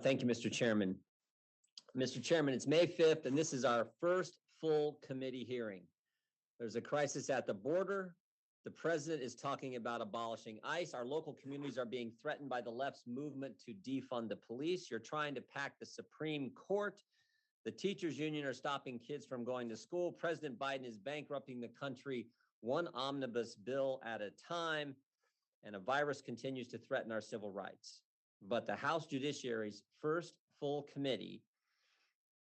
Thank you, Mr. Chairman. Mr. Chairman, it's May 5th, and this is our first full committee hearing. There's a crisis at the border. The president is talking about abolishing ICE. Our local communities are being threatened by the left's movement to defund the police. You're trying to pack the Supreme Court. The teachers union are stopping kids from going to school. President Biden is bankrupting the country one omnibus bill at a time, and a virus continues to threaten our civil rights. But the House Judiciary's first full committee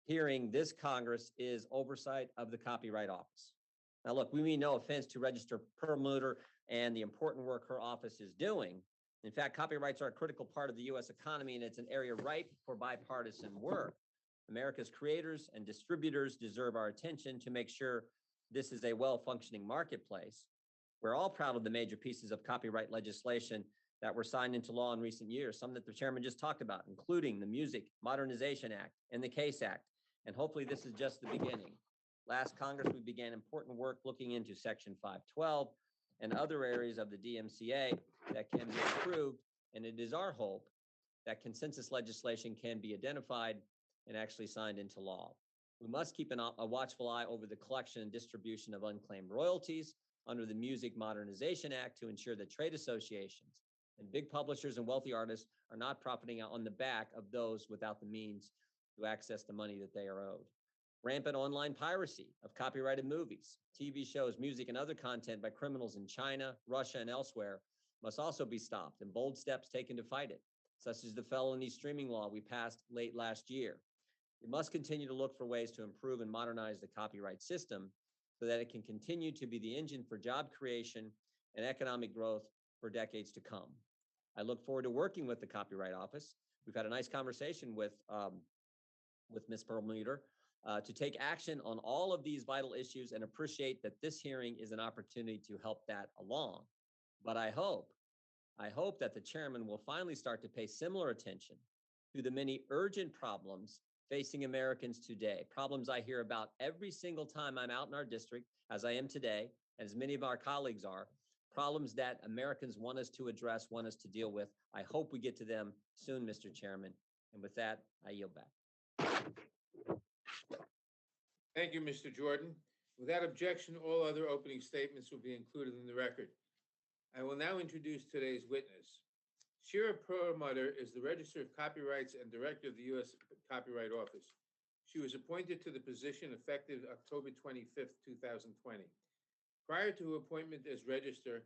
hearing this Congress is oversight of the Copyright Office. Now, look, we mean no offense to Register Perlmutter and the important work her office is doing. In fact, copyrights are a critical part of the U.S. economy, and it's an area ripe for bipartisan work. America's creators and distributors deserve our attention to make sure this is a well-functioning marketplace. We're all proud of the major pieces of copyright legislation that were signed into law in recent years, some that the chairman just talked about, including the Music Modernization Act and the CASE Act. And hopefully this is just the beginning. Last Congress, we began important work looking into Section 512 and other areas of the DMCA that can be improved. And it is our hope that consensus legislation can be identified and actually signed into law. We must keep a watchful eye over the collection and distribution of unclaimed royalties under the Music Modernization Act to ensure that trade associations and big publishers and wealthy artists are not profiting out on the back of those without the means to access the money that they are owed. Rampant online piracy of copyrighted movies, TV shows, music, and other content by criminals in China, Russia, and elsewhere must also be stopped, and bold steps taken to fight it, such as the felony streaming law we passed late last year. We must continue to look for ways to improve and modernize the copyright system so that it can continue to be the engine for job creation and economic growth for decades to come. I look forward to working with the Copyright Office. We've had a nice conversation with Ms. Perlmutter to take action on all of these vital issues, and appreciate that this hearing is an opportunity to help that along. But I hope that the chairman will finally start to pay similar attention to the many urgent problems facing Americans today, problems I hear about every single time I'm out in our district, as I am today, and as many of our colleagues are, problems that Americans want us to address, want us to deal with. I hope we get to them soon, Mr. Chairman. And with that, I yield back. Thank you, Mr. Jordan. Without objection, all other opening statements will be included in the record. I will now introduce today's witness. Shira Perlmutter is the Register of Copyrights and Director of the U.S. Copyright Office. She was appointed to the position effective October 25th, 2020. Prior to her appointment as Register,